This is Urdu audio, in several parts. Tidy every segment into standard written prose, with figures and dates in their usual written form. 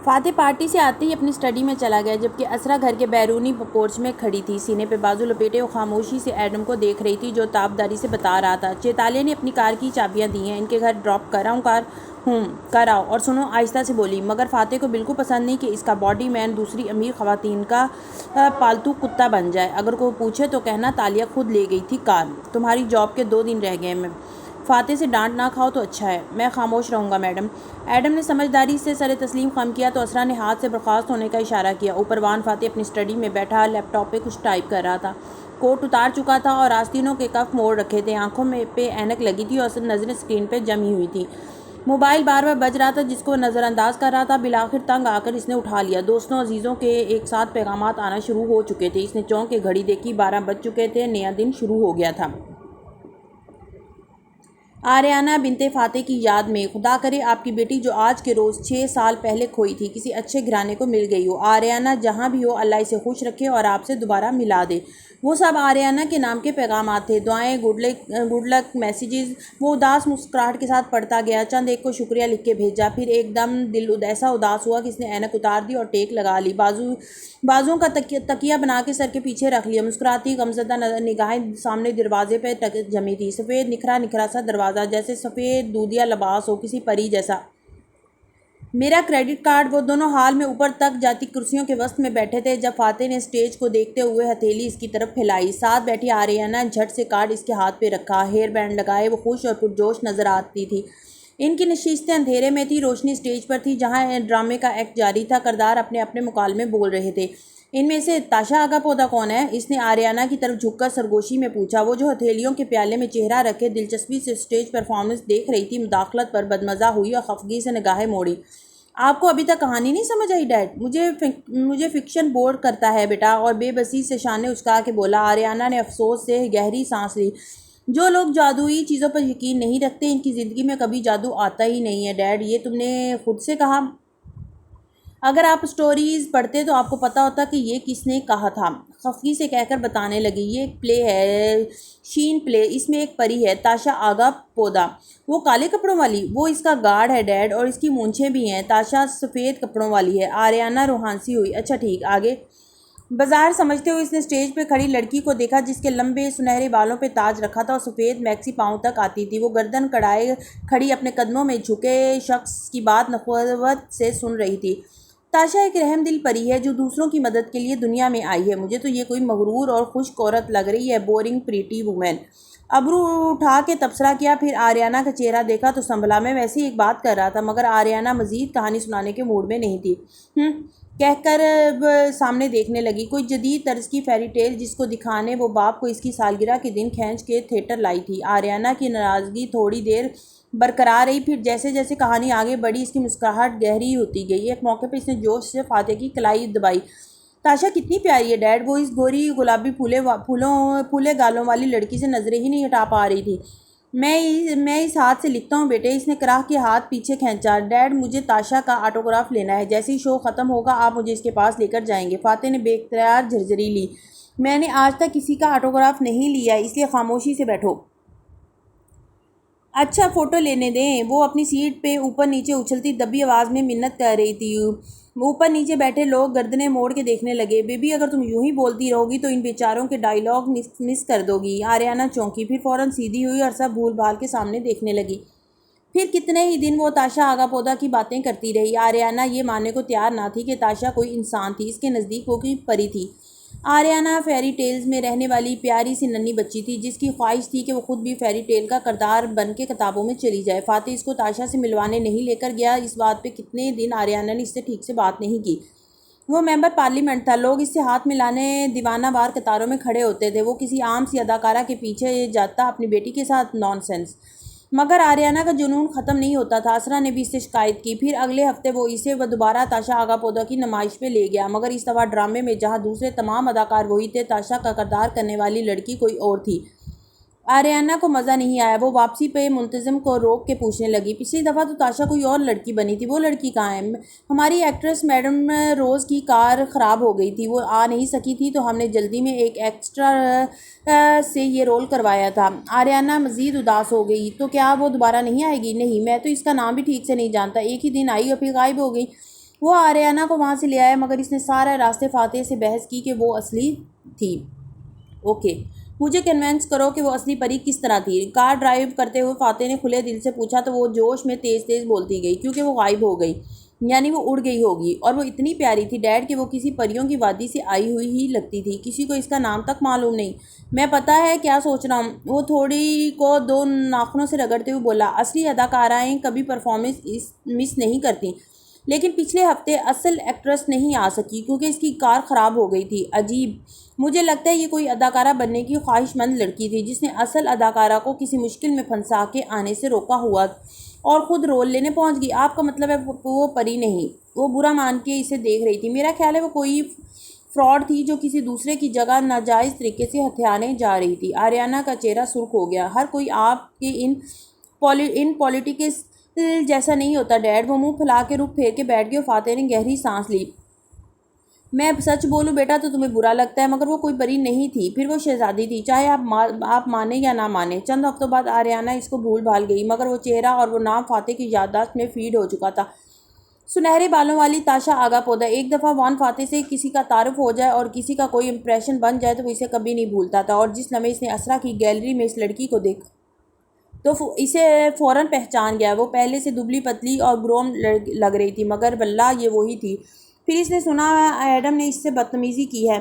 فاتح پارٹی سے آتے ہی اپنی اسٹڈی میں چلا گیا، جبکہ اسرا گھر کے بیرونی پورچ میں کھڑی تھی، سینے پہ بازو لپیٹے وہ خاموشی سے ایڈم کو دیکھ رہی تھی جو تابداری سے بتا رہا تھا، چیتالیہ نے اپنی کار کی چابیاں دی ہیں، ان کے گھر ڈراپ کر آؤ اور سنو، آہستہ سے بولی، مگر فاتح کو بالکل پسند نہیں کہ اس کا باڈی مین دوسری امیر خواتین کا پالتو کتا بن جائے۔ اگر کوئی پوچھے تو کہنا تالیہ خود لے گئی تھی کار، تمہاری جاب کے 2 دن رہ گئے ہیں، فاتح سے ڈانٹ نہ کھاؤ تو اچھا ہے۔ میں خاموش رہوں گا میڈم۔ ایڈم نے سمجھداری سے سر تسلیم خم کیا تو اسرا نے ہاتھ سے برخاست ہونے کا اشارہ کیا۔ اوپر وان فاتح اپنی اسٹڈی میں بیٹھا لیپ ٹاپ پہ کچھ ٹائپ کر رہا تھا، کوٹ اتار چکا تھا اور آستینوں کے کف موڑ رکھے تھے، آنکھوں پہ اینک لگی تھی اور نظریں اسکرین پہ جمی ہوئی تھیں۔ موبائل بار بار بج رہا تھا جس کو وہ نظر انداز کر رہا تھا۔ بالآخر تنگ آ کر اس نے اٹھا لیا۔ دوستوں عزیزوں کے ایک ساتھ پیغامات آنا شروع ہو چکے تھے۔ اس نے چونک کے گھڑی دیکھی، 12 بج چکے تھے، نیا دن شروع ہو گیا تھا۔ آریانہ بنت فاتح کی یاد میں، خدا کرے آپ کی بیٹی جو آج کے روز 6 سال پہلے کھوئی تھی کسی اچھے گھرانے کو مل گئی ہو۔ آریانہ جہاں بھی ہو اللہ اسے خوش رکھے اور آپ سے دوبارہ ملا دے۔ وہ سب آریانہ کے نام کے پیغامات تھے، دعائیں، گڈ لک میسیجز۔ وہ اداس مسکراہٹ کے ساتھ پڑھتا گیا، چند ایک کو شکریہ لکھ کے بھیجا، پھر ایک دم دل ایسا اداس ہوا کہ اس نے اینک اتار دی اور ٹیک لگا لی، بازوؤں کا تکیہ بنا کے سر کے پیچھے رکھ لیا، مسکراتی غمزدہ نگاہیں سامنے دروازے پہ جمی تھی، سفید نکھرا سا دروازہ، جیسے سفید دودیا لباس ہو کسی پری جیسا۔ میرا کریڈٹ کارڈ۔ وہ دونوں ہال میں اوپر تک جاتی کرسیوں کے وسط میں بیٹھے تھے جب فاتح نے اسٹیج کو دیکھتے ہوئے ہتھیلی اس کی طرف پھیلائی، ساتھ بیٹھی آریانہ جھٹ سے کارڈ اس کے ہاتھ پہ رکھا، ہیئر بینڈ لگائے وہ خوش اور پرجوش نظر آتی تھی۔ ان کی نشستیں اندھیرے میں تھی، روشنی اسٹیج پر تھی جہاں ڈرامے کا ایکٹ جاری تھا، کردار اپنے اپنے مکالمے بول رہے تھے۔ ان میں سے تاشا آگا پودا کون ہے؟ اس نے آریانہ کی طرف جھک کر سرگوشی میں پوچھا، وہ جو ہتھیلیوں کے پیالے میں چہرہ رکھے دلچسپی سے اسٹیج پرفارمنس دیکھ رہی تھی، مداخلت پر بدمزہ ہوئی اور خفگی سے نگاہیں موڑی۔ آپ کو ابھی تک کہانی نہیں سمجھ آئی ڈیڈ؟ مجھے فکشن بور کرتا ہے بیٹا، اور بے بسی سے شانے اچکا کے بولا۔ آریانہ نے افسوس سے گہری سانس لی۔ جو لوگ جادوئی چیزوں پر یقین نہیں رکھتے ان کی زندگی میں کبھی جادو آتا ہی نہیں ہے ڈیڈ، یہ تم نے خود سے کہا۔ اگر آپ اسٹوریز پڑھتے تو آپ کو پتہ ہوتا کہ یہ کس نے کہا تھا، خفگی سے کہہ کر بتانے لگی۔ یہ ایک پلے ہے، شین پلے، اس میں ایک پری ہے، تاشا آگا پودا۔ وہ کالے کپڑوں والی؟ وہ اس کا گارڈ ہے ڈیڈ، اور اس کی مونچھیں بھی ہیں۔ تاشا سفید کپڑوں والی ہے۔ آریانہ روحانسی ہوئی۔ اچھا ٹھیک، آگے؟ بظاہر سمجھتے ہوئے اس نے اسٹیج پہ کھڑی لڑکی کو دیکھا جس کے لمبے سنہرے بالوں پہ تاج رکھا تھا اور سفید میکسی پاؤں تک آتی تھی۔ وہ گردن کڑائے کھڑی اپنے قدموں میں جھکے شخص کی بات نخوت سے سن رہی تھی۔ تاشا ایک رحم دل پری ہے جو دوسروں کی مدد کے لیے دنیا میں آئی ہے۔ مجھے تو یہ کوئی مغرور اور خشک عورت لگ رہی ہے، بورنگ پریٹی وومن۔ ابرو اٹھا کے تبصرہ کیا، پھر آریانہ کا چہرہ دیکھا تو سنبھلا۔ میں ویسے ہی ایک بات کر رہا تھا، مگر آریانہ مزید کہانی سنانے کے موڈ میں نہیں تھی۔ کہہ کر سامنے دیکھنے لگی۔ کوئی جدید طرز کی فیری ٹیل جس کو دکھانے وہ باپ کو اس کی سالگرہ کے دن کھینچ کے تھیٹر لائی تھی۔ آریانہ کی ناراضگی تھوڑی دیر برقرار رہی، پھر جیسے جیسے کہانی آگے بڑھی اس کی مسکراہٹ گہری ہوتی گئی۔ ایک موقع پہ اس نے جوش سے فاتح کی کلائی دبائی۔ تاشا کتنی پیاری ہے ڈیڈ، وہ اس گوری گلابی پھولے گالوں والی لڑکی سے نظریں ہی نہیں ہٹا پا رہی تھی۔ میں اس ہاتھ سے لکھتا ہوں بیٹے، اس نے کراہ کے ہاتھ پیچھے کھینچا۔ ڈیڈ مجھے تاشا کا آٹوگراف لینا ہے، جیسے ہی شو ختم ہوگا آپ مجھے اس کے پاس لے کر جائیں گے۔ فاتح نے بے اختیار جھرجھری لی۔ میں نے آج تک کسی کا آٹوگراف نہیں لیا، اس لیے خاموشی سے بیٹھو۔ اچھا فوٹو لینے دیں۔ وہ اپنی سیٹ پہ اوپر نیچے اچھلتی دبی آواز میں منت کر رہی تھی۔ اوپر نیچے بیٹھے لوگ گردنیں موڑ کے دیکھنے لگے۔ بیبی اگر تم یوں ہی بولتی رہو گی تو ان بیچاروں کے ڈائیلاگ مس کر دو گی۔ آریانہ چونکی، پھر فوراً سیدھی ہوئی اور سب بھول بھال کے سامنے دیکھنے لگی۔ پھر کتنے ہی دن وہ تاشا آگا پودا کی باتیں کرتی رہی۔ آریانہ یہ ماننے کو تیار نہ تھی کہ تاشا کوئی انسان تھی، اس کے نزدیک وہ کوئی پری تھی۔ آریانہ فیری ٹیلز میں رہنے والی پیاری سی ننھی بچی تھی جس کی خواہش تھی کہ وہ خود بھی فیری ٹیل کا کردار بن کے کتابوں میں چلی جائے۔ فاتح اس کو تاشا سے ملوانے نہیں لے کر گیا، اس بات پہ کتنے دن آریانہ نے اس سے ٹھیک سے بات نہیں کی۔ وہ ممبر پارلیمنٹ تھا، لوگ اس سے ہاتھ ملانے دیوانہ وار قطاروں میں کھڑے ہوتے تھے، وہ کسی عام سی اداکارہ کے پیچھے جاتا اپنی بیٹی کے ساتھ نان سینس۔ مگر آریانہ کا جنون ختم نہیں ہوتا تھا۔ اسرا نے بھی اس سے شکایت کی، پھر اگلے ہفتے وہ اسے دوبارہ تاشا آگا پودا کی نمائش پہ لے گیا، مگر اس دفعہ ڈرامے میں جہاں دوسرے تمام اداکار وہی تھے، تاشا کا کردار کرنے والی لڑکی کوئی اور تھی۔ آریانہ کو مزہ نہیں آیا، وہ واپسی پہ منتظم کو روک کے پوچھنے لگی، پچھلی دفعہ تو تاشا کوئی اور لڑکی بنی تھی، وہ لڑکی کہاں ہے؟ ہماری ایکٹریس میڈم روز کی کار خراب ہو گئی تھی، وہ آ نہیں سکی تھی تو ہم نے جلدی میں ایک ایکسٹرا سے یہ رول کروایا تھا۔ آریانہ مزید اداس ہو گئی۔ تو کیا وہ دوبارہ نہیں آئے گی؟ نہیں، میں تو اس کا نام بھی ٹھیک سے نہیں جانتا، ایک ہی دن آئی اور پھر غائب ہو گئی۔ وہ آریانہ کو وہاں سے لے آیا مگر اس نے سارا راستے فاتح سے بحث کی کہ وہ اصلی تھی۔ اوکے، مجھے کنونس کرو کہ وہ اصلی پری کس طرح تھی۔ کار ڈرائیو کرتے ہوئے فاتح نے کھلے دل سے پوچھا تو وہ جوش میں تیز تیز بولتی گئی کیونکہ وہ غائب ہو گئی، یعنی وہ اڑ گئی ہوگی، اور وہ اتنی پیاری تھی ڈیڈ کہ وہ کسی پریوں کی وادی سے آئی ہوئی ہی لگتی تھی، کسی کو اس کا نام تک معلوم نہیں۔ میں پتہ ہے کیا سوچ رہا ہوں، وہ تھوڑی کو دو ناخنوں سے رگڑتے ہوئے بولا۔ اصلی اداکارائیں کبھی پرفارمنس مس نہیں کرتی، لیکن پچھلے ہفتے اصل ایکٹریس نہیں آ سکی کیونکہ اس کی کار خراب ہو گئی تھی۔ عجیب، مجھے لگتا ہے یہ کوئی اداکارہ بننے کی خواہش مند لڑکی تھی جس نے اصل اداکارہ کو کسی مشکل میں پھنسا کے آنے سے روکا ہوا اور خود رول لینے پہنچ گئی۔ آپ کا مطلب ہے وہ پری نہیں، وہ برا مان کے اسے دیکھ رہی تھی۔ میرا خیال ہے وہ کوئی فراڈ تھی جو کسی دوسرے کی جگہ ناجائز طریقے سے ہتھیانے جا رہی تھی۔ آریانہ کا چہرہ سرخ ہو گیا۔ ہر کوئی آپ کے ان پولیٹکس جیسا نہیں ہوتا ڈیڈ۔ وہ منہ پھیلا کے رخ پھیر کے بیٹھ گئی اور فاتح نے گہری سانس لی۔ میں سچ بولوں بیٹا تو تمہیں برا لگتا ہے مگر وہ کوئی پری نہیں تھی، پھر وہ شہزادی تھی، چاہے آپ مانیں یا نہ مانیں۔ چند ہفتوں بعد آریانہ اس کو بھول بھال گئی مگر وہ چہرہ اور وہ نام فاتح کی یادداشت میں فیڈ ہو چکا تھا۔ سنہرے بالوں والی تاشا آگا پودا۔ ایک دفعہ وان فاتح سے کسی کا تعارف ہو جائے اور کسی کا کوئی امپریشن بن جائے تو وہ اسے کبھی نہیں بھولتا تھا، اور جس لمحے اس نے اسرا کی گیلری میں اس لڑکی کو دیکھا تو اسے فوراً پہچان گیا۔ وہ پہلے سے دبلی پتلی اور گروم لگ رہی تھی مگر واللہ یہ وہی تھی۔ پھر اس نے سنا ایڈم نے اس سے بدتمیزی کی ہے۔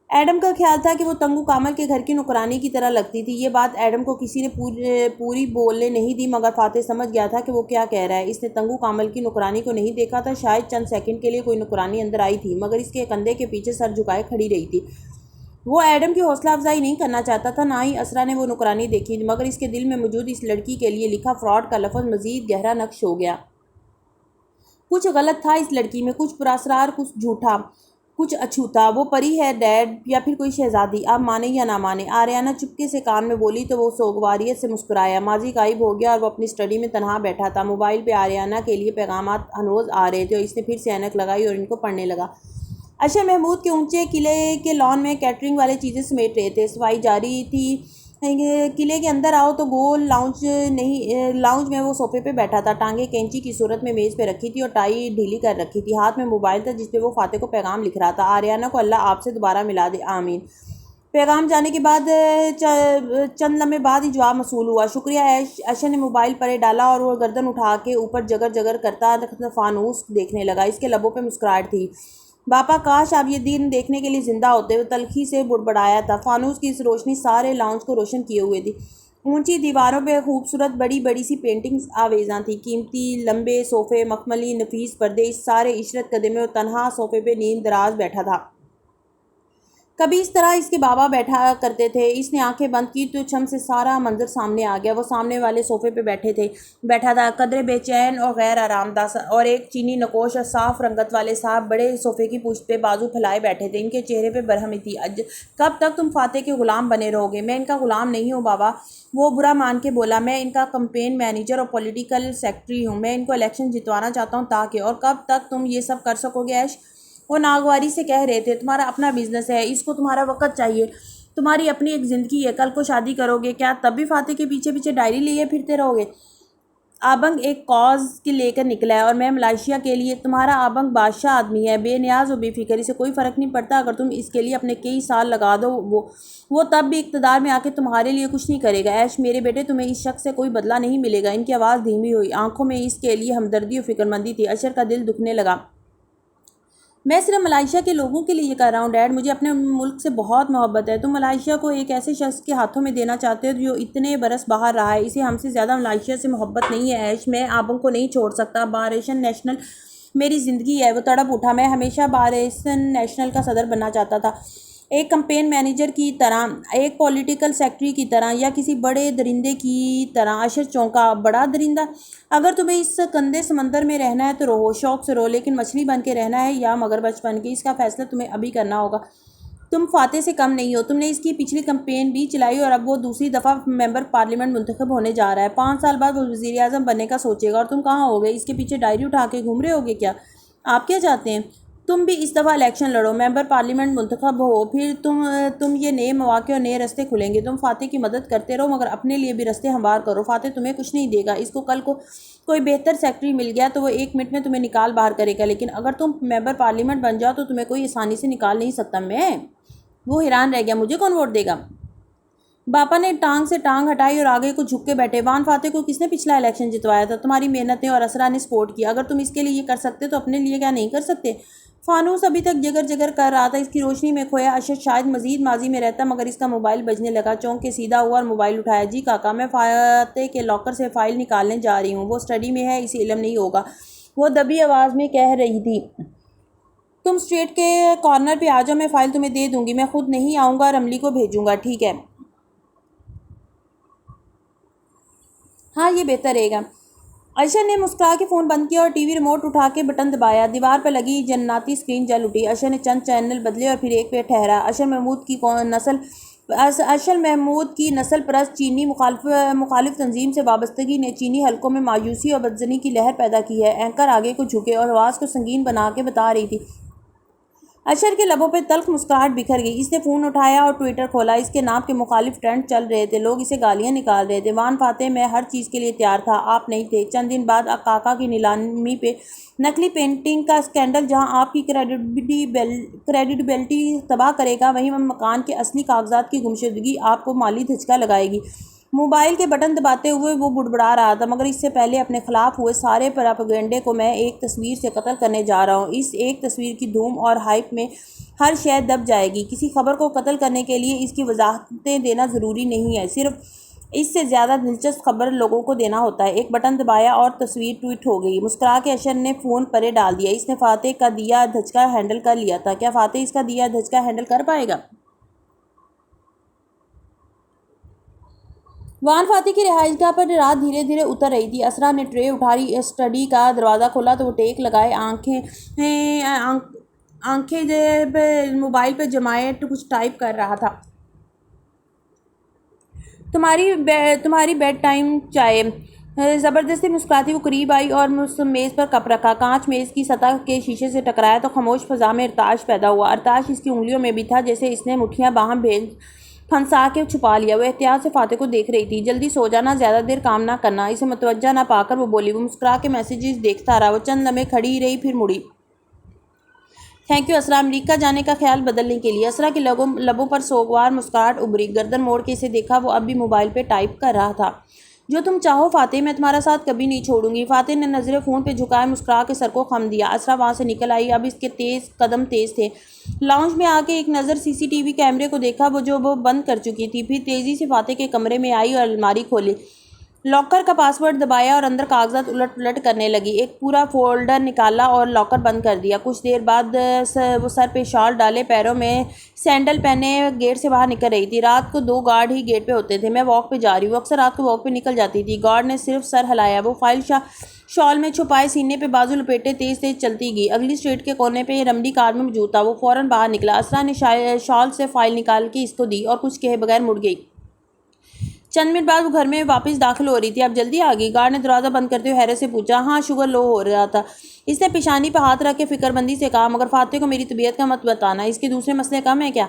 ایڈم کا خیال تھا کہ وہ تنگو کامل کے گھر کی نوکرانی کی طرح لگتی تھی۔ یہ بات ایڈم کو کسی نے پوری بولنے نہیں دی مگر فاتح سمجھ گیا تھا کہ وہ کیا کہہ رہا ہے۔ اس نے تنگو کامل کی نوکرانی کو نہیں دیکھا تھا، شاید چند سیکنڈ کے لیے کوئی نوکرانی اندر آئی تھی مگر اس کے کندھے کے پیچھے سر جھکائے کھڑی رہی تھی۔ وہ ایڈم کی حوصلہ افزائی نہیں کرنا چاہتا تھا، نہ ہی اسرا نے وہ نوکرانی دیکھی، مگر اس کے دل میں موجود اس لڑکی کے لیے لکھا فراڈ کا لفظ مزید گہرا نقش ہو گیا۔ کچھ غلط تھا اس لڑکی میں، کچھ پراسرار، کچھ جھوٹا، کچھ اچھوتا۔ وہ پری ہے ڈیڈ یا پھر کوئی شہزادی، آپ مانیں یا نہ مانیں۔ آریانہ چپکے سے کان میں بولی تو وہ سوگواریت سے مسکرایا۔ ماضی غائب ہو گیا اور وہ اپنی اسٹڈی میں تنہا بیٹھا تھا۔ موبائل پہ آریانہ کے لیے پیغامات ہنوز آ رہے تھے اور اس نے پھر سے اینک لگائی اور ان کو پڑھنے لگا۔ اشر محمود کے اونچے قلعے کے لان میں کیٹرنگ والے چیزیں سمیٹ رہے تھے، صفائی جاری تھی۔ قلعے کے اندر آؤ تو گول لاؤنج میں وہ صوفے پہ بیٹھا تھا، ٹانگیں کینچی کی صورت میں میز پہ رکھی تھی اور ٹائی ڈھیلی کر رکھی تھی۔ ہاتھ میں موبائل تھا جس پہ وہ فاتح کو پیغام لکھ رہا تھا۔ آریانہ کو اللہ آپ سے دوبارہ ملا دے، آمین۔ پیغام جانے کے بعد چند لمحے بعد ہی جواب موصول ہوا۔ شکریہ ایش۔ اشر نے موبائل پرے ڈالا اور وہ گردن اٹھا کے اوپر جگر جگر کرتا فانوس دیکھنے لگا۔ اس کے لبوں پہ مسکراہٹ تھی۔ باپا کاش آپ یہ دن دیکھنے کے لیے زندہ ہوتے۔ وہ تلخی سے بڑبڑایا تھا۔ فانوس کی اس روشنی سارے لاؤنج کو روشن کیے ہوئے تھی۔ اونچی دیواروں پہ خوبصورت بڑی بڑی سی پینٹنگز آویزاں تھیں، قیمتی لمبے صوفے، مخملی نفیس پردے، اس سارے عشرت قدر میں وہ تنہا صوفے پہ نیند دراز بیٹھا تھا۔ کبھی اس طرح اس کے بابا بیٹھا کرتے تھے۔ اس نے آنکھیں بند کی تو چھم سے سارا منظر سامنے آ گیا۔ وہ سامنے والے صوفے پہ بیٹھا تھا، قدرے بے چین اور غیر آرام دہ، اور ایک چینی نقوش اور صاف رنگت والے صاحب بڑے صوفے کی پشت پہ بازو پھیلائے بیٹھے تھے۔ ان کے چہرے پہ برہمی تھی۔ کب تک تم فاتح کے غلام بنے رہو گے؟ میں ان کا غلام نہیں ہوں بابا، وہ برا مان کے بولا۔ میں ان کا کمپین مینیجر اور پولیٹیکل سیکرٹری ہوں۔ میں ان کو الیکشن جتوانا چاہتا ہوں تاکہ… اور کب تک تم یہ سب کر سکو گے ایش؟ وہ ناگواری سے کہہ رہے تھے، تمہارا اپنا بزنس ہے، اس کو تمہارا وقت چاہیے، تمہاری اپنی ایک زندگی ہے، کل کو شادی کرو گے، کیا تب بھی فاتح کے پیچھے پیچھے ڈائری لیے پھرتے رہو گے؟ آبنگ ایک کاز کے لے کر نکلا ہے اور میں ملائیشیا کے لیے۔ تمہارا آبنگ بادشاہ آدمی ہے، بے نیاز و بے فکر، اسے کوئی فرق نہیں پڑتا اگر تم اس کے لیے اپنے کئی سال لگا دو، وہ تب بھی اقتدار میں آ کے تمہارے لیے کچھ نہیں کرے گا۔ ایش میرے بیٹے، تمہیں اس شخص سے کوئی بدلہ نہیں ملے گا۔ ان کی آواز دھیمی ہوئی، آنکھوں میں اس کے لیے ہمدردی و فکرمندی تھی۔ اشر کا دل دکھنے لگا۔ میں صرف ملائیشیا کے لوگوں کے لیے یہ کر رہا ہوں ڈیڈ، مجھے اپنے ملک سے بہت محبت ہے۔ تم ملائیشیا کو ایک ایسے شخص کے ہاتھوں میں دینا چاہتے ہو جو اتنے برس باہر رہا ہے، اسے ہم سے زیادہ ملائیشیا سے محبت نہیں ہے ایش۔ میں آبنگ کو نہیں چھوڑ سکتا، بارسن نیشنل میری زندگی ہے۔ وہ تڑپ اٹھا۔ میں ہمیشہ بارسن نیشنل کا صدر بننا چاہتا تھا، ایک کمپین مینیجر کی طرح، ایک پولیٹیکل سیکرٹری کی طرح، یا کسی بڑے درندے کی طرح۔ اشر چونکا۔ بڑا درندہ؟ اگر تمہیں اس گندے سمندر میں رہنا ہے تو رہو، شوق سے رہو، لیکن مچھلی بن کے رہنا ہے یا مگرمچھ بن کے، اس کا فیصلہ تمہیں ابھی کرنا ہوگا۔ تم فاتح سے کم نہیں ہو، تم نے اس کی پچھلی کمپین بھی چلائی اور اب وہ دوسری دفعہ ممبر پارلیمنٹ منتخب ہونے جا رہا ہے۔ 5 سال بعد وہ وزیر اعظم بننے کا سوچے گا اور تم کہاں ہوگے؟ اس کے پیچھے ڈائری اٹھا کے گھوم رہے ہوگے کیا؟ آپ کیا چاہتے ہیں؟ تم بھی اس دفعہ الیکشن لڑو، ممبر پارلیمنٹ منتخب ہو، پھر تم یہ نئے مواقع اور نئے رستے کھلیں گے۔ تم فاتح کی مدد کرتے رہو مگر اپنے لیے بھی رستے ہموار کرو۔ فاتح تمہیں کچھ نہیں دے گا، اس کو کل کو کوئی بہتر سیکرٹری مل گیا تو وہ 1 منٹ میں تمہیں نکال باہر کرے گا، لیکن اگر تم ممبر پارلیمنٹ بن جاؤ تو تمہیں کوئی آسانی سے نکال نہیں سکتا۔ وہ حیران رہ گیا، مجھے کون ووٹ دے گا؟ باپا نے ٹانگ سے ٹانگ ہٹائی اور آگے کو جھک کے بیٹھے۔ وان فاتح کو کس نے پچھلا الیکشن جتوایا تھا؟ تمہاری محنتیں اور اسرا نے سپورٹ کیا۔ اگر تم اس کے لیے یہ کر سکتے تو اپنے لیے کیا نہیں کر سکتے؟ فانوس ابھی تک جگر جگر کر رہا تھا، اس کی روشنی میں کھویا اشر شاید مزید ماضی میں رہتا، مگر اس کا موبائل بجنے لگا۔ چونک کے سیدھا ہوا اور موبائل اٹھایا۔ جی کاکا، میں فاتح کے لاکر سے فائل نکالنے جا رہی ہوں، وہ اسٹڈی میں ہے، اسے علم نہیں ہوگا، وہ دبی آواز میں کہہ رہی تھی۔ تم اسٹریٹ کے کارنر پہ آ جاؤ، میں فائل تمہیں دے دوں گی۔ میں خود نہیں آؤں گا، رملی کو بھیجوں گا۔ ٹھیک ہے، ہاں یہ بہتر رہے گا۔ اشر نے مسکرا کے فون بند کیا اور ٹی وی ریموٹ اٹھا کے بٹن دبایا۔ دیوار پر لگی جناتی اسکرین جل اٹھی۔ اشر نے چند چینل بدلے اور پھر ایک پہ ٹھہرا۔ اشر محمود کی نسل پرست چینی مخالف تنظیم سے وابستگی نے چینی حلقوں میں مایوسی اور بدظنی کی لہر پیدا کی ہے۔ اینکر آگے کو جھکے اور آواز کو سنگین بنا کے بتا رہی تھی۔ اشر کے لبوں پہ تلخ مسکراہٹ بکھر گئی۔ اس نے فون اٹھایا اور ٹویٹر کھولا۔ اس کے نام کے مخالف ٹرینڈ چل رہے تھے، لوگ اسے گالیاں نکال رہے تھے۔ وان فاتح، میں ہر چیز کے لیے تیار تھا، آپ نہیں تھے۔ چند دن بعد کاکا کی نیلامی پہ نقلی پینٹنگ کا اسکینڈل جہاں آپ کی کریڈیبلٹی تباہ کرے گا، وہیں مکان کے اصلی کاغذات کی گمشدگی آپ کو مالی دھچکا لگائے گی۔ موبائل کے بٹن دباتے ہوئے وہ بڑبڑا رہا تھا، مگر اس سے پہلے اپنے خلاف ہوئے سارے پراپیگنڈے کو میں ایک تصویر سے قتل کرنے جا رہا ہوں۔ اس ایک تصویر کی دھوم اور ہائپ میں ہر شے دب جائے گی۔ کسی خبر کو قتل کرنے کے لیے اس کی وضاحتیں دینا ضروری نہیں ہے، صرف اس سے زیادہ دلچسپ خبر لوگوں کو دینا ہوتا ہے۔ ایک بٹن دبایا اور تصویر ٹویٹ ہو گئی۔ مسکرا کے اشر نے فون پرے ڈال دیا۔ اس نے فاتح کا دیا دھچکا ہینڈل کر لیا تھا، کیا فاتح اس کا دیا دھچکا ہینڈل کر پائے گا؟ وان فاتح کی رہائش گاہ پر رات دھیرے دھیرے اتر رہی تھی۔ اسرا نے ٹرے اٹھاری، اسٹڈی کا دروازہ کھولا تو وہ ٹیک لگائے آنکھیں موبائل پہ جمائے کچھ ٹائپ کر رہا تھا۔ تمہاری بیڈ ٹائم چائے۔ زبردستی مسکراتی وہ قریب آئی اور میز پر کپ رکھا۔ کانچ میز کی سطح کے شیشے سے ٹکرایا تو خاموش فضا میں ارتعاش پیدا ہوا۔ ارتعاش اس کی انگلیوں میں بھی تھا، جیسے اس نے مٹھیاں باہم پھنسا کے چھپا لیا۔ وہ احتیاط سے فاتح کو دیکھ رہی تھی۔ جلدی سو جانا، زیادہ دیر کام نہ کرنا۔ اسے متوجہ نہ پا کر وہ بولی۔ وہ مسکرا کے میسیجز دیکھتا رہا۔ وہ چند لمحے کھڑی رہی، پھر مڑی۔ تھینک یو اسرا، امریکہ جانے کا خیال بدلنے کے لیے۔ اسرا کے لبوں پر سوگوار مسکراہٹ ابھری۔ گردن موڑ کے اسے دیکھا، وہ اب بھی موبائل پہ ٹائپ کر رہا تھا۔ جو تم چاہو فاتح، میں تمہارا ساتھ کبھی نہیں چھوڑوں گی۔ فاتح نے نظریں فون پہ جھکائے، مسکرا کے سر کو خم دیا۔ اسرا وہاں سے نکل آئی، اب اس کے قدم تیز تھے۔ لاؤنج میں آ کے ایک نظر سی سی ٹی وی کیمرے کو دیکھا، وہ بند کر چکی تھی۔ پھر تیزی سے فاتح کے کمرے میں آئی اور الماری کھولی، لاکر کا پاس ورڈ دبایا اور اندر کاغذات الٹ پلٹ کرنے لگی۔ ایک پورا فولڈر نکالا اور لاکر بند کر دیا۔ کچھ دیر بعد وہ سر پہ شال ڈالے، پیروں میں سینڈل پہنے گیٹ سے باہر نکل رہی تھی۔ رات کو 2 گارڈ ہی گیٹ پہ ہوتے تھے۔ میں واک پہ جا رہی ہوں۔ اکثر رات کو واک پہ نکل جاتی تھی۔ گارڈ نے صرف سر ہلایا۔ وہ فائل شال میں چھپائے سینے پہ بازو لپیٹے تیز تیز چلتی گئی۔ اگلی اسٹریٹ کے کونے پہ رملی کار میں موجود تھا۔ وہ فوراً باہر نکلا۔ اسرا نے شال سے فائل نکال کے اس کو دی اور کچھ کہے بغیر مڑ گئی۔ چند منٹ بعد وہ گھر میں واپس داخل ہو رہی تھی۔ اب جلدی آ گئی؟ گارڈ نے دروازہ بند کرتے ہوئے حیرت سے پوچھا۔ ہاں، شوگر لو ہو رہا تھا، اس نے پیشانی پہ ہاتھ رکھ کے فکر مندی سے کہا، مگر فاتح کو میری طبیعت کا مت بتانا، اس کے دوسرے مسئلے کم ہیں کیا؟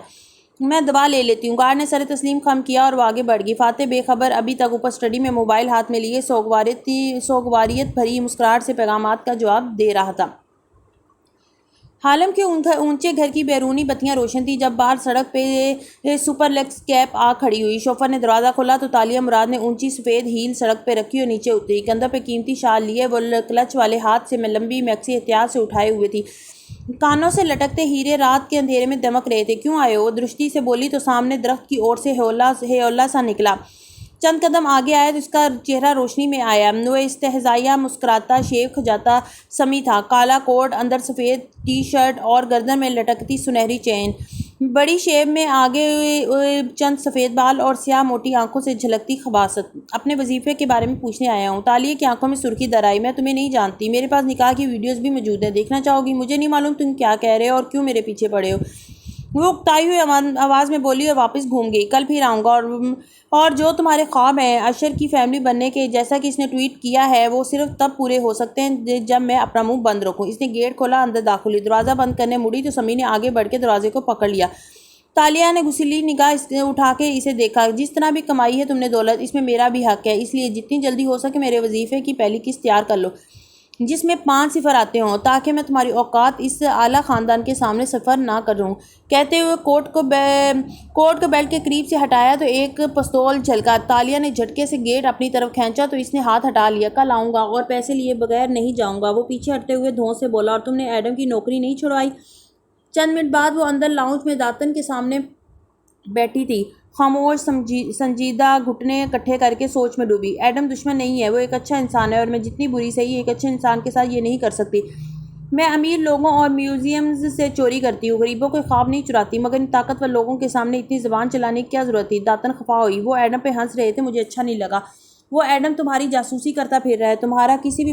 میں دوا لے لیتی ہوں۔ گارڈ نے سر تسلیم خم کیا اور وہ آگے بڑھ گئی۔ فاتح بے خبر ابھی تک اوپر اسٹڈی میں موبائل ہاتھ میں لیے سوگواریت بھری مسکراہٹ سے پیغامات کا جواب دے رہا تھا۔ ہارلم کے اونچے گھر کی بیرونی بتیاں روشن تھیں جب باہر سڑک پہ سپر لیکس کیپ آ کھڑی ہوئی۔ شوفر نے دروازہ کھولا تو تالیہ مراد نے اونچی سفید ہیل سڑک پہ رکھی اور نیچے اتری۔ کندھوں پہ قیمتی شال لیے وہ کلچ والے ہاتھ سے لمبی میکسی احتیاط سے اٹھائے ہوئے تھی۔ کانوں سے لٹکتے ہیرے رات کے اندھیرے میں دمک رہے تھے۔ کیوں آئے ہو؟ وہ درشتی سے بولی تو سامنے درخت کی اوٹ سے ہیولا سا نکلا۔ چند قدم آگے آیا تو اس کا چہرہ روشنی میں آیا۔ وہ استہزائیہ مسکراتا، شیو کھجاتا سمی تھا، کالا کوٹ، اندر سفید ٹی شرٹ اور گردن میں لٹکتی سنہری چین، بڑی شیو میں آگے چند سفید بال اور سیاہ موٹی آنکھوں سے جھلکتی خباثت۔ اپنے وظیفے کے بارے میں پوچھنے آیا ہوں۔ تالیہ کی آنکھوں میں سرخی در آئی۔ میں تمہیں نہیں جانتی، میرے پاس نکاح کی ویڈیوز بھی موجود ہیں، دیکھنا چاہو گی؟ مجھے نہیں معلوم تم کیا کہہ رہے ہو اور کیوں میرے پیچھے پڑے ہو۔ وہ اکتائی ہوئی آواز میں بولی اور واپس گھوم گئی۔ کل پھر آؤں گا اور جو تمہارے خواب ہیں اشر کی فیملی بننے کے، جیسا کہ اس نے ٹویٹ کیا ہے، وہ صرف تب پورے ہو سکتے ہیں جب میں اپنا منہ بند رکھوں۔ اس نے گیٹ کھولا، اندر داخل ہوئی، دروازہ بند کرنے مڑی تو سمیع نے آگے بڑھ کے دروازے کو پکڑ لیا۔ تالیہ نے غصیلی نگاہ اٹھا کے اسے دیکھا۔ جس طرح بھی کمائی ہے تم نے دولت، اس میں میرا بھی حق ہے، اس لیے جتنی جلدی ہو سکے میرے وظیفے کی پہلی قسط تیار کر لو، جس میں 5 صفر آتے ہوں، تاکہ میں تمہاری اوقات اس اعلیٰ خاندان کے سامنے صفر نہ کروں۔ کہتے ہوئے کوٹ کو بیلٹ کے قریب سے ہٹایا تو ایک پستول جھلکا۔ تالیہ نے جھٹکے سے گیٹ اپنی طرف کھینچا تو اس نے ہاتھ ہٹا لیا۔ کل آؤں گا اور پیسے لیے بغیر نہیں جاؤں گا، وہ پیچھے ہٹتے ہوئے دھون سے بولا۔ اور تم نے ایڈم کی نوکری نہیں چھڑوائی؟ چند منٹ بعد وہ اندر لاؤنج میں داتن کے سامنے بیٹھی تھی، خاموش، سنجیدہ، گھٹنے کٹھے کر کے سوچ میں ڈوبی۔ ایڈم دشمن نہیں ہے، وہ ایک اچھا انسان ہے، اور میں جتنی بری سہی ایک اچھے انسان کے ساتھ یہ نہیں کر سکتی۔ میں امیر لوگوں اور میوزیمز سے چوری کرتی ہوں، غریبوں کے خواب نہیں چراتی، مگر ان طاقتور لوگوں کے سامنے اتنی زبان چلانے کی کیا ضرورت تھی؟ داتن خفا ہوئی۔ وہ ایڈم پہ ہنس رہے تھے، مجھے اچھا نہیں لگا۔ وہ ایڈم تمہاری جاسوسی کرتا پھر رہا ہے، تمہارا کسی بھی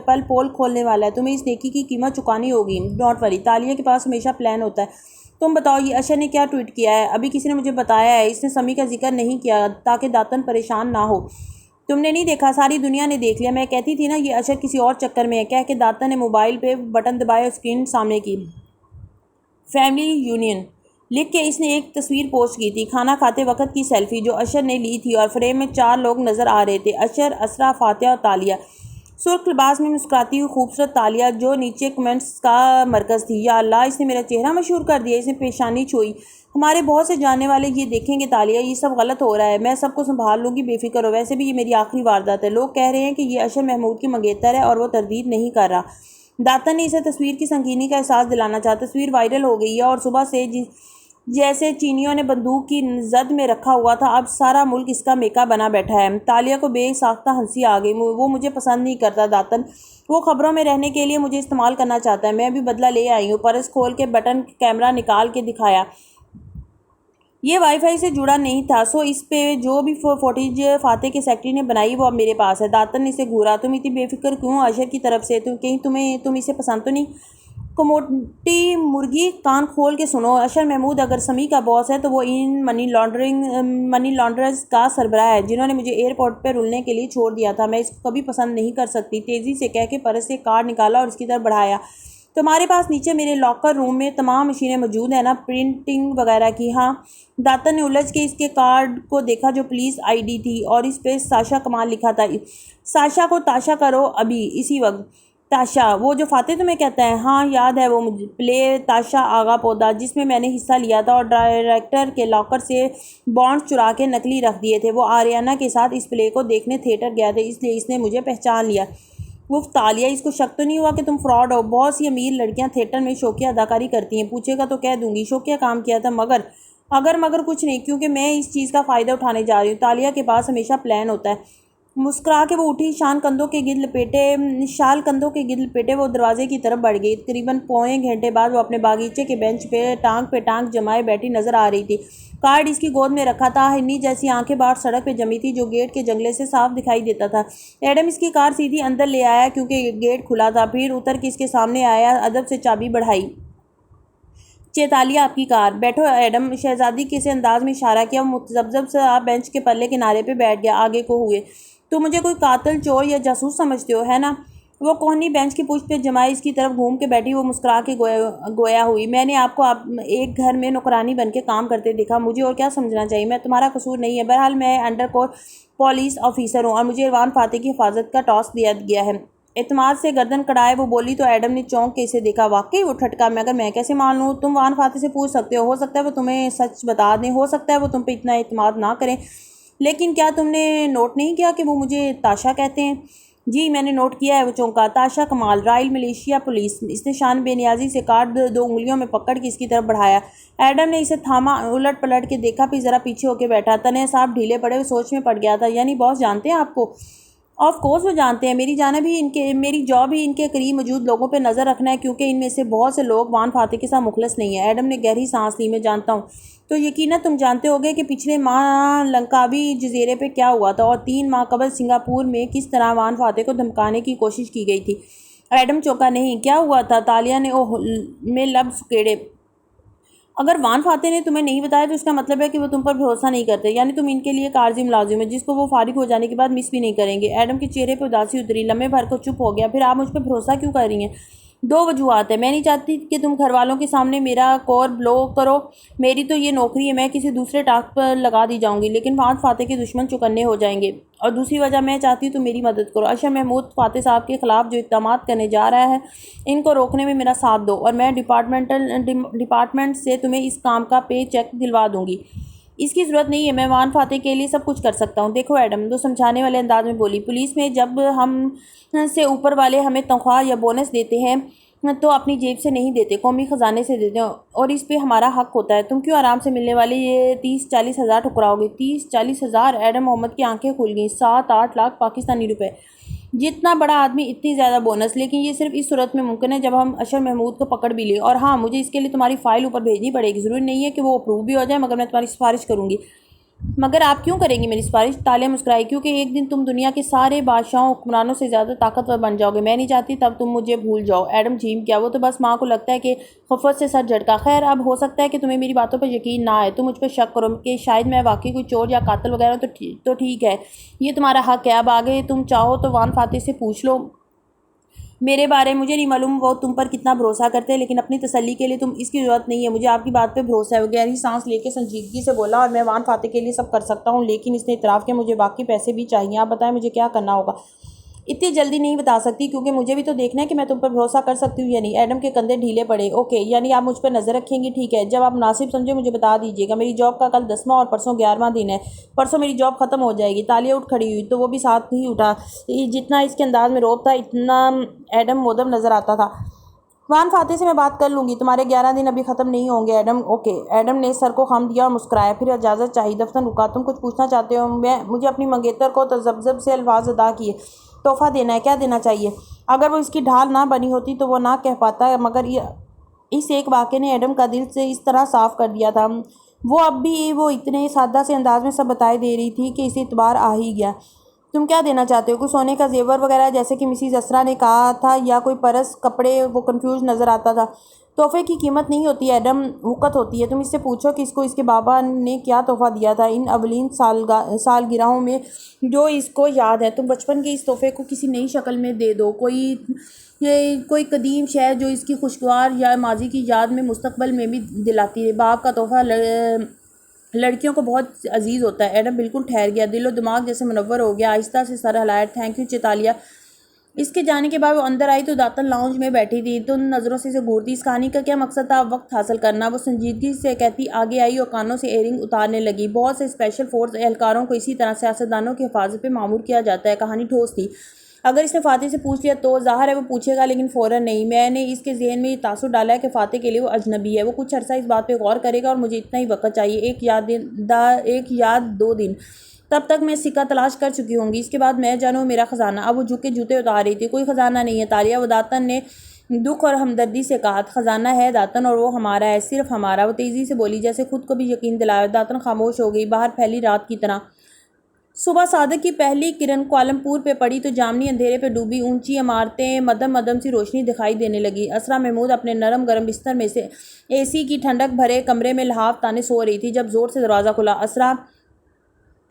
پل پول کھولنے والا ہے، تمہیں اس نیکی کی قیمت چکانی ہوگی۔ ڈونٹ وری، تالیہ کے پاس ہمیشہ پلان ہوتا ہے۔ تم بتاؤ یہ اشر نے کیا ٹویٹ کیا ہے؟ ابھی کسی نے مجھے بتایا ہے، اس نے سمیع کا ذکر نہیں کیا تاکہ داتن پریشان نہ ہو۔ تم نے نہیں دیکھا؟ ساری دنیا نے دیکھ لیا۔ میں کہتی تھی نا یہ اشر کسی اور چکر میں ہے، کہہ کے داتن نے موبائل پہ بٹن دبائے اور اسکرین سامنے کی۔ فیملی یونین لکھ کے اس نے ایک تصویر پوسٹ کی تھی، کھانا کھاتے وقت کی سیلفی جو اشر نے لی تھی، اور فریم میں 4 لوگ نظر آ رہے تھے، اشر، اسرا، فاتحہ اور تالیہ۔ سرخ لباس میں مسکراتی ہوئی خوبصورت تالیہ جو نیچے کمنٹس کا مرکز تھی۔ یا اللہ، اس نے میرا چہرہ مشہور کر دیا، اس نے پیشانی چھوئی۔ ہمارے بہت سے جاننے والے یہ دیکھیں گے تالیہ، یہ سب غلط ہو رہا ہے، میں سب کو سنبھال لوں گی، بے فکر ہو، ویسے بھی یہ میری آخری واردات ہے۔ لوگ کہہ رہے ہیں کہ یہ اشر محمود کی منگیتر ہے اور وہ تردید نہیں کر رہا۔ داتن نے اسے تصویر کی سنگینی کا احساس دلانا چاہا۔ تصویر وائرل ہو گئی ہے اور صبح سے جیسے چینیوں نے بندوق کی زد میں رکھا ہوا تھا، اب سارا ملک اس کا میکا بنا بیٹھا ہے۔ تالیہ کو بے ساختہ ہنسی آ گئی۔ وہ مجھے پسند نہیں کرتا داتن، وہ خبروں میں رہنے کے لیے مجھے استعمال کرنا چاہتا ہے، میں بھی بدلہ لے آئی ہوں۔ پرس کھول کے بٹن کیمرہ نکال کے دکھایا۔ یہ وائی فائی سے جڑا نہیں تھا، سو اس پہ جو بھی فوٹیج فاتح کے سیکرٹری نے بنائی وہ اب میرے پاس ہے۔ داتن نے اسے گھورا۔ تم اتنی بے فکر کیوں اشر کی طرف سے؟ کہیں تم اسے پسند تو نہیں؟ کموٹی مرغی، کان کھول کے سنو، اشر محمود اگر سمیع کا باس ہے تو وہ ان منی لانڈررز کا سربراہ ہے جنہوں نے مجھے ایئرپورٹ پہ رلنے کے لیے چھوڑ دیا تھا۔ میں اس کو کبھی پسند نہیں کر سکتی، تیزی سے کہہ کے پرس سے کارڈ نکالا اور اس کی طرف بڑھایا۔ تمہارے پاس نیچے میرے لاکر روم میں تمام مشینیں موجود ہیں نا، پرنٹنگ وغیرہ کی؟ ہاں۔ داتن نے الجھ کے اس کے کارڈ کو دیکھا جو پولیس آئی ڈی تھی اور اس پہ ساشا کمال لکھا تھا۔ ساشا کو تاشا کرو ابھی اسی وقت۔ تاشا، وہ جو فاتح تمہیں کہتا ہے؟ ہاں یاد ہے وہ مجھے، پلے تاشا آغا پودا، جس میں نے حصہ لیا تھا اور ڈائریکٹر کے لاکر سے بانڈز چرا کے نقلی رکھ دیے تھے۔ وہ آریانہ کے ساتھ اس پلے کو دیکھنے تھیٹر گیا تھا، اس لیے اس نے مجھے پہچان لیا۔ وہ تالیہ، اس کو شک تو نہیں ہوا کہ تم فراڈ ہو؟ بہت سی امیر لڑکیاں تھیٹر میں شوکیا اداکاری کرتی ہیں، پوچھے گا تو کہہ دوں گی شوکیا کام کیا تھا، مگر کچھ نہیں، کیونکہ میں اس چیز کا فائدہ اٹھانے جا رہی ہوں۔ تالیہ کے پاس ہمیشہ پلان ہوتا ہے۔ مسکرا کے وہ اٹھی، شال کندھوں کے گرد لپیٹے وہ دروازے کی طرف بڑھ گئی۔ تقریباً پونے گھنٹے بعد وہ اپنے باغیچے کے بینچ پہ ٹانگ جمائے بیٹھی نظر آ رہی تھی۔ کارڈ اس کی گود میں رکھا تھا، ہرنی جیسی آنکھیں باہر سڑک پہ جمی تھی جو گیٹ کے جنگلے سے صاف دکھائی دیتا تھا۔ ایڈم اس کی کار سیدھی اندر لے آیا کیونکہ گیٹ کھلا تھا، پھر اتر کے اس کے سامنے آیا، ادب سے چابی بڑھائی۔ تالیہ، آپ کی کار۔ بیٹھو ایڈم، شہزادی کے سے انداز میں اشارہ کیا۔ وہ متذبذب سے بینچ کے پلے کنارے پہ بیٹھ گیا، آگے کو ہوئے۔ تم مجھے کوئی قاتل، چور یا جاسوس سمجھتے ہو، ہے نا؟ وہ کوہنی بینچ کی پشت پہ جمائے اس کی طرف گھوم کے بیٹھی، وہ مسکرا کے گویا ہوئی۔ میں نے آپ کو ایک گھر میں نوکرانی بن کے کام کرتے دیکھا، مجھے اور کیا سمجھنا چاہیے؟ میں تمہارا قصور نہیں ہے، بہرحال میں انڈر پولیس آفیسر ہوں اور مجھے اروان فاتح کی حفاظت کا ٹاسک دیا گیا ہے۔ اعتماد سے گردن کڑائے وہ بولی تو ایڈم نے چونک کے اسے دیکھا۔ واقعی وہ ٹھٹکا، مگر میں کیسے مان لوں؟ تم وان فاتح سے پوچھ سکتے ہو سکتا ہے وہ تمہیں سچ بتا دیں، ہو سکتا ہے وہ تم پہ اتنا اعتماد نہ کریں، لیکن کیا تم نے نوٹ نہیں کیا کہ وہ مجھے تاشا کہتے ہیں؟ جی میں نے نوٹ کیا ہے، وہ چونکا۔ تاشا کمال، رائل ملیشیا پولیس۔ اس نے شان بے نیازی سے کارڈ 2 انگلیوں میں پکڑ کے اس کی طرف بڑھایا۔ ایڈم نے اسے تھاما، الٹ پلٹ کے دیکھا، پھر ذرا پیچھے ہو کے بیٹھا۔ تنے صاحب ڈھیلے پڑے، وہ سوچ میں پڑ گیا تھا۔ یعنی باس جانتے ہیں آپ کو؟ آف کورس وہ جانتے ہیں، میری جاب ہی ان کے قریب موجود لوگوں پہ نظر رکھنا ہے، کیونکہ ان میں سے بہت سے لوگ وان فاتح کے ساتھ مخلص نہیں ہیں۔ ایڈم نے گہری سانس لی۔ میں جانتا ہوں، تو یقیناً تم جانتے ہوگے کہ پچھلے ماہ لنکاوی جزیرے پہ کیا ہوا تھا اور 3 ماہ قبل سنگاپور میں کس طرح وان فاتح کو دھمکانے کی کوشش کی گئی تھی۔ ایڈم چونکا نہیں۔ کیا ہوا تھا؟ تالیہ نے اوہ میں لب سکیڑے۔ اگر وان فاتح نے تمہیں نہیں بتایا تو اس کا مطلب ہے کہ وہ تم پر بھروسہ نہیں کرتے، یعنی تم ان کے لیے ایک عارضی ملازم ہے جس کو وہ فارغ ہو جانے کے بعد مس بھی نہیں کریں گے۔ ایڈم کے چہرے پہ اداسی اتری، لمحے بھر کو چپ ہو گیا۔ پھر آپ مجھ پہ بھروسہ کیوں کر رہی ہیں؟ دو وجوہات ہیں۔ میں نہیں چاہتی کہ تم گھر والوں کے سامنے میرا کور بلو کرو، میری تو یہ نوکری ہے، میں کسی دوسرے ٹاک پر لگا دی جاؤں گی، لیکن وان فاتح کے دشمن چوکنے ہو جائیں گے۔ اور دوسری وجہ میں چاہتی ہوں تم میری مدد کرو، اشرف محمود فاتح صاحب کے خلاف جو اقدامات کرنے جا رہا ہے ان کو روکنے میں میرا ساتھ دو، اور میں ڈپارٹمنٹ سے تمہیں اس کام کا پے چیک دلوا دوں گی۔ اس کی ضرورت نہیں ہے، میں وان فاتح کے لیے سب کچھ کر سکتا ہوں۔ دیکھو ایڈم، وہ سمجھانے والے انداز میں بولی، پولیس میں جب ہم سے اوپر والے ہمیں تنخواہ یا بونس دیتے ہیں تو اپنی جیب سے نہیں دیتے، قومی خزانے سے دیتے ہیں، اور اس پہ ہمارا حق ہوتا ہے۔ تم کیوں آرام سے ملنے والے یہ 30-40 ہزار ٹھکراؤ گے؟ 30-40 ہزار؟ ایڈم محمد کی آنکھیں کھل گئیں۔ 7-8 لاکھ پاکستانی روپے! جتنا بڑا آدمی اتنی زیادہ بونس! لیکن یہ صرف اس صورت میں ممکن ہے جب ہم اشرف محمود کو پکڑ بھی لیں، اور ہاں، مجھے اس کے لیے تمہاری فائل اوپر بھیجنی پڑے گی۔ ضروری نہیں ہے کہ وہ اپروو بھی ہو جائے، مگر میں تمہاری سفارش کروں گی۔ مگر آپ کیوں کریں گی میری سفارش؟ تالیہ مسکرائی، کیونکہ ایک دن تم دنیا کے سارے بادشاہوں حکمرانوں سے زیادہ طاقتور بن جاؤ گے، میں نہیں چاہتی تب تم مجھے بھول جاؤ۔ ایڈم جھیم کیا، وہ تو بس ماں کو لگتا ہے کہ خفت سے سر جھٹکا۔ خیر، اب ہو سکتا ہے کہ تمہیں میری باتوں پر یقین نہ آئے، تم مجھ پہ شک کرو کہ شاید میں واقعی کوئی چور یا قاتل وغیرہ، تو ٹھیک ہے، یہ تمہارا حق ہے۔ اب آگے تم چاہو تو وان فاتح سے پوچھ لو میرے بارے میں، مجھے نہیں معلوم وہ تم پر کتنا بھروسہ کرتے ہیں، لیکن اپنی تسلی کے لیے تم اس کی ضرورت نہیں ہے، مجھے آپ کی بات پہ بھروسہ ہے۔ وہ گہری سانس لے کے سنجیدگی سے بولا، اور میں وان فاتح کے لیے سب کر سکتا ہوں، لیکن اس نے اعتراف کیا، مجھے واقعی پیسے بھی چاہیے۔ آپ بتائیں مجھے کیا کرنا ہوگا؟ اتنی جلدی نہیں بتا سکتی، کیونکہ مجھے بھی تو دیکھنا ہے کہ میں تم پر بھروسہ کر سکتی ہوں یا نہیں۔ ایڈم کے کندھے ڈھیلے پڑے۔ اوکے، یعنی آپ مجھ پر نظر رکھیں گی، ٹھیک ہے، جب آپ مناسب سمجھے مجھے بتا دیجیے گا۔ میری جاب کا کل 10واں اور پرسوں 11واں دن ہے، پرسوں میری جاب ختم ہو جائے گی۔ تالیہ اٹھ کھڑی ہوئی تو وہ بھی ساتھ ہی اٹھا۔ جتنا اس کے انداز میں روب تھا اتنا ایڈم مودب نظر آتا تھا۔ وان فاتح سے میں بات کر لوں گی، تمہارے 11 دن ابھی ختم نہیں ہوں گے ایڈم۔ اوکے۔ ایڈم نے سر کو خم دیا اور مسکرایا، پھر اجازت چاہیے، دفتر رکا۔ تم کچھ پوچھنا چاہتے ہو؟ مجھے اپنی منگیتر کو تذبذب سے الفاظ ادا کیے۔ تحفہ دینا ہے، کیا دینا چاہیے؟ اگر وہ اس کی ڈھال نہ بنی ہوتی تو وہ نہ کہہ پاتا، مگر اس ایک واقعے نے ایڈم کا دل سے اس طرح صاف کر دیا تھا۔ وہ اب بھی وہ اتنے سادہ سے انداز میں سب بتائے دے رہی تھی کہ اسے اعتبار آ ہی گیا۔ تم کیا دینا چاہتے ہو؟ کوئی سونے کا زیور وغیرہ جیسے کہ مسز اسرا نے کہا تھا، یا کوئی پرس، کپڑے؟ وہ کنفیوز نظر آتا تھا۔ تحفے کی قیمت نہیں ہوتی ایڈم، وقت ہوتی ہے۔ تم اس سے پوچھو کہ اس کو اس کے بابا نے کیا تحفہ دیا تھا ان اولین سالگرہوں میں جو اس کو یاد ہے۔ تم بچپن کے اس تحفے کو کسی نئی شکل میں دے دو، کوئی قدیم شے جو اس کی خوشگوار یا ماضی کی یاد میں مستقبل میں بھی دلاتی ہے۔ باپ کا تحفہ لڑکیوں کو بہت عزیز ہوتا ہے۔ ایڈم بالکل ٹھہر گیا، دل و دماغ جیسے منور ہو گیا، آہستہ سے سر ہلایا۔ Thank you چیتالیہ۔ اس کے جانے کے بعد وہ اندر آئی تو داتن لاؤنج میں بیٹھی تھی، تو نظروں سے گھورتی۔ اس کہانی کا کیا مقصد تھا؟ وقت حاصل کرنا، وہ سنجیدگی سے کہتی آگے آئی اور کانوں سے ایئرنگ اتارنے لگی۔ بہت سے اسپیشل فورس اہلکاروں کو اسی طرح سیاستدانوں کی حفاظت پہ مامور کیا جاتا ہے۔ کہانی ٹھوس تھی۔ اگر اس نے فاتح سے پوچھ لیا تو ظاہر ہے وہ پوچھے گا، لیکن فوراً نہیں۔ میں نے اس کے ذہن میں یہ تاثر ڈالا ہے کہ فاتح کے لیے وہ اجنبی ہے۔ وہ کچھ عرصہ اس بات پہ غور کرے گا، اور مجھے اتنا ہی وقت چاہیے، ایک یا 2 دن۔ تب تک میں سکہ تلاش کر چکی ہوں گی، اس کے بعد میں جانوں میرا خزانہ۔ اب وہ جھک کے جوتے اتار رہی تھی۔ کوئی خزانہ نہیں ہے تالیہ، وہ داتن نے دکھ اور ہمدردی سے کہا۔ خزانہ ہے داتن، اور وہ ہمارا ہے، صرف ہمارا، وہ تیزی سے بولی جیسے خود کو بھی یقین دلایا۔ داتن خاموش ہو گئی، باہر پھیلی رات کی طرح۔ صبح صادق کی پہلی کرن کوالمپور پہ پڑی تو جامنی اندھیرے پہ ڈوبی اونچی عمارتیں مدھم مدھم سی روشنی دکھائی دینے لگی۔ اسرا محمود اپنے نرم گرم بستر میں سے اے سی کی ٹھنڈک بھرے کمرے میں لحاف تانے سو رہی تھی جب زور سے دروازہ کھلا۔ اسرا!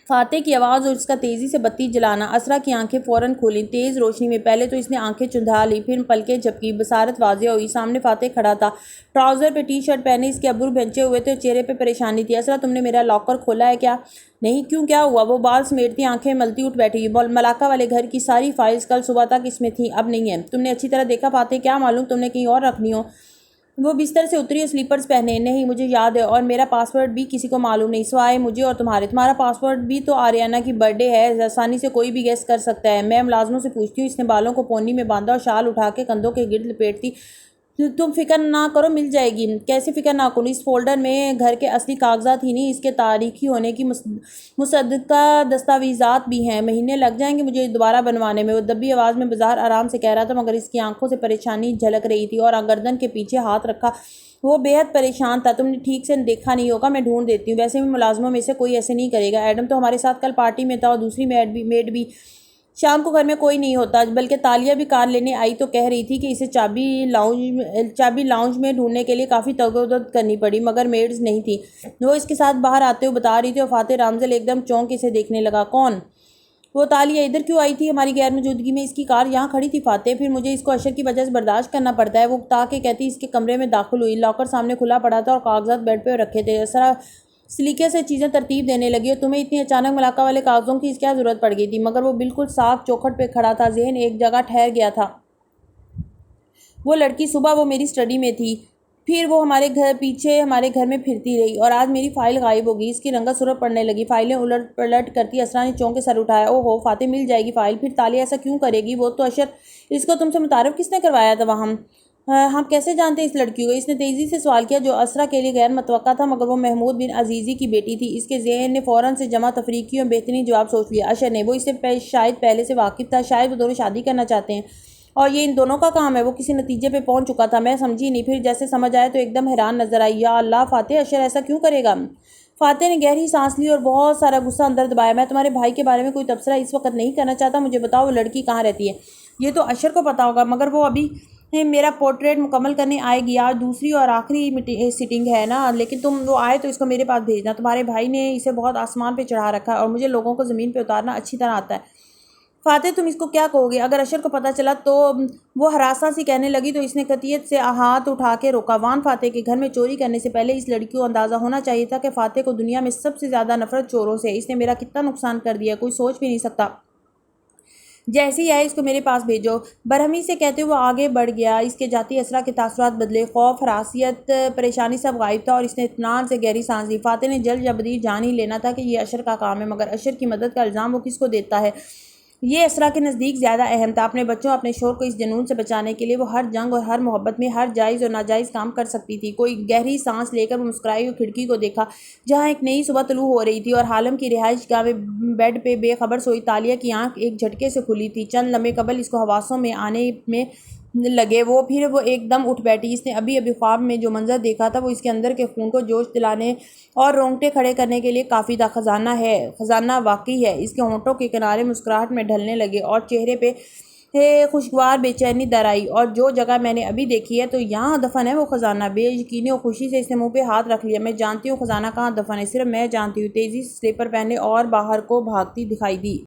فاتح کی آواز اور اس کا تیزی سے بتی جلانا۔ اسرا کی آنکھیں فوراً کھولیں تیز روشنی میں۔ پہلے تو اس نے آنکھیں چندھا لی، پھر پلکیں جھپکی۔ بصارت واضح ہوئی، سامنے فاتح کھڑا تھا، ٹراؤزر پہ ٹی شرٹ پہنے، اس کے ابرو بھنچے ہوئے تھے اور چہرے پہ پریشانی تھی۔ اسرا، تم نے میرا لاکر کھولا ہے کیا؟ نہیں، کیوں، کیا ہوا؟ وہ بال سمیٹتی آنکھیں ملتی اٹھ بیٹھی۔ ملاقہ والے گھر کی ساری فائلز کل صبح تک اس میں تھیں، اب نہیں ہیں۔ تم نے اچھی طرح دیکھا فاتح؟ کیا معلوم تم نے کہیں اور رکھنی ہو۔ وہ بستر سے اتری اور سلیپرز پہنے۔ نہیں، مجھے یاد ہے، اور میرا پاسورڈ بھی کسی کو معلوم نہیں سوائے مجھے اور تمہارے۔ تمہارا پاسورڈ بھی تو آریانہ کی برتھ ڈے ہے، آسانی سے کوئی بھی گیس کر سکتا ہے۔ میں ملازموں سے پوچھتی ہوں۔ اس نے بالوں کو پونی میں باندھا اور شال اٹھا کے کندھوں کے گرد لپیٹتی۔ تم فکر نہ کرو، مل جائے گی۔ کیسے فکر نہ کروں؟ اس فولڈر میں گھر کے اصلی کاغذات ہی نہیں، اس کے تاریخی ہونے کی مصدقہ دستاویزات بھی ہیں۔ مہینے لگ جائیں گے مجھے دوبارہ بنوانے میں۔ وہ دبی آواز میں بظاہر آرام سے کہہ رہا تھا، مگر اس کی آنکھوں سے پریشانی جھلک رہی تھی، اور گردن کے پیچھے ہاتھ رکھا وہ بے حد پریشان تھا۔ تم نے ٹھیک سے دیکھا نہیں ہوگا، میں ڈھونڈ دیتی ہوں۔ ویسے بھی ملازموں میں سے کوئی ایسے نہیں کرے گا۔ ایڈم تو ہمارے ساتھ کل پارٹی میں تھا، اور دوسری میڈ بھی شام کو گھر میں کوئی نہیں ہوتا، بلکہ تالیہ بھی کار لینے آئی تو کہہ رہی تھی کہ اسے چابی لاؤنج میں ڈھونڈنے کے لیے کافی تردد کرنی پڑی، مگر میڈز نہیں تھی۔ وہ اس کے ساتھ باہر آتے ہوئے بتا رہی تھی اور فاتح رامزل ایک دم چونک کے اسے دیکھنے لگا۔ کون؟ وہ تالیہ ادھر کیوں آئی تھی ہماری غیر موجودگی میں؟ اس کی کار یہاں کھڑی تھی فاتح، پھر مجھے اس کو اشر کی وجہ سے برداشت کرنا پڑتا ہے۔ وہ تاکہ کہتی اس کے کمرے میں داخل ہوئی، لاکر سامنے کھلا پڑا تھا اور کاغذات بیڈ پہ رکھے تھے۔ اسرا سلیقے سے چیزیں ترتیب دینے لگی، اور تمہیں اتنی اچانک ملاقہ والے کاغذوں کی کیا ضرورت پڑ گئی تھی؟ مگر وہ بالکل صاف چوکھٹ پہ کھڑا تھا، ذہن ایک جگہ ٹھہر گیا تھا۔ وہ لڑکی صبح وہ میری اسٹڈی میں تھی، پھر وہ پیچھے ہمارے گھر میں پھرتی رہی، اور آج میری فائل غائب ہو گئی۔ اس کی رنگت سرخ پڑنے لگی، فائلیں الٹ پلٹ کرتی اسرا نے چونک کے سر اٹھایا۔ او ہو فاتح، مل جائے گی فائل؟ پھر تالیہ ایسا کیوں کرے گی؟ وہ تو اشر، اس کو تم سے متعارف کس نے کروایا تھا وہاں؟ ہم کیسے جانتے ہیں اس لڑکی کو؟ اس نے تیزی سے سوال کیا، جو اسرا کے لیے غیر متوقع تھا، مگر وہ محمود بن عزیزی کی بیٹی تھی۔ اس کے ذہن نے فوراً سے جمع تفریق کی اور بہترین جواب سوچ لیا۔ اشر نے، وہ اس سے شاید پہلے سے واقف تھا، شاید وہ دونوں شادی کرنا چاہتے ہیں اور یہ ان دونوں کا کام ہے۔ وہ کسی نتیجے پہ پہنچ چکا تھا، میں سمجھی نہیں، پھر جیسے سمجھ آیا تو ایک دم حیران نظر آئی۔ یا اللہ فاتح، اشر ایسا کیوں کرے گا؟ فاتح نے گہری سانس لی اور بہت سارا غصہ اندر دبایا۔ میں تمہارے بھائی کے بارے میں کوئی تبصرہ اس وقت نہیں کرنا چاہتا، مجھے بتاؤ وہ لڑکی کہاں رہتی ہے؟ یہ تو اشر کو پتا ہوگا، مگر وہ ابھی میرا پورٹریٹ مکمل کرنے آئے گی، آج دوسری اور آخری سٹنگ ہے نا، لیکن تم وہ آئے تو اس کو میرے پاس بھیجنا۔ تمہارے بھائی نے اسے بہت آسمان پہ چڑھا رکھا ہے اور مجھے لوگوں کو زمین پہ اتارنا اچھی طرح آتا ہے۔ فاتح، تم اس کو کیا کہو گے؟ اگر اشر کو پتہ چلا تو؟ وہ ہراساں سی کہنے لگی تو اس نے قطعیت سے ہاتھ اٹھا کے روکا۔ وان فاتح کے گھر میں چوری کرنے سے پہلے اس لڑکی کو اندازہ ہونا چاہیے تھا کہ فاتح کو دنیا میں سب سے زیادہ نفرت چوروں سے ہے۔ اس نے میرا کتنا نقصان کر دیا، کوئی سوچ بھی نہیں سکتا۔ جیسی آئے اس کو میرے پاس بھیجو۔ برہمی سے کہتے ہوئے آگے بڑھ گیا۔ اس کے جاتی اسرا کے تاثرات بدلے، خوف، ہراسیت، پریشانی سب غائب تھا، اور اس نے اطمینان سے گہری سانس لی۔ فاتح نے جلد ابدی جان ہی لینا تھا کہ یہ اشر کا کام ہے، مگر اشر کی مدد کا الزام وہ کس کو دیتا ہے؟ یہ اسرا کے نزدیک زیادہ اہم تھا۔ اپنے بچوں، اپنے شوہر کو اس جنون سے بچانے کے لیے وہ ہر جنگ اور ہر محبت میں ہر جائز اور ناجائز کام کر سکتی تھی۔ کوئی گہری سانس لے کر وہ مسکرائی اور کھڑکی کو دیکھا، جہاں ایک نئی صبح طلوع ہو رہی تھی، اور حالم کی رہائش گاہ میں بیڈ پہ بے خبر سوئی تالیہ کی آنکھ ایک جھٹکے سے کھلی تھی۔ چند لمحے قبل اس کو حواسوں میں آنے میں لگے، پھر وہ ایک دم اٹھ بیٹھی۔ اس نے ابھی خواب میں جو منظر دیکھا تھا وہ اس کے اندر کے خون کو جوش دلانے اور رونگٹے کھڑے کرنے کے لیے کافی تھا۔ خزانہ واقعی ہے۔ اس کے ہونٹوں کے کنارے مسکراہٹ میں ڈھلنے لگے اور چہرے پہ خوشگوار بے چینی در آئی۔ اور جو جگہ میں نے ابھی دیکھی ہے تو یہاں دفن ہے وہ خزانہ؟ بے یقینی اور خوشی سے اس نے منہ پہ ہاتھ رکھ لیا۔ میں جانتی ہوں خزانہ کہاں دفن ہے، صرف میں جانتی ہوں۔ تیزی سے سلیپر پہنے اور باہر کو بھاگتی دکھائی دی۔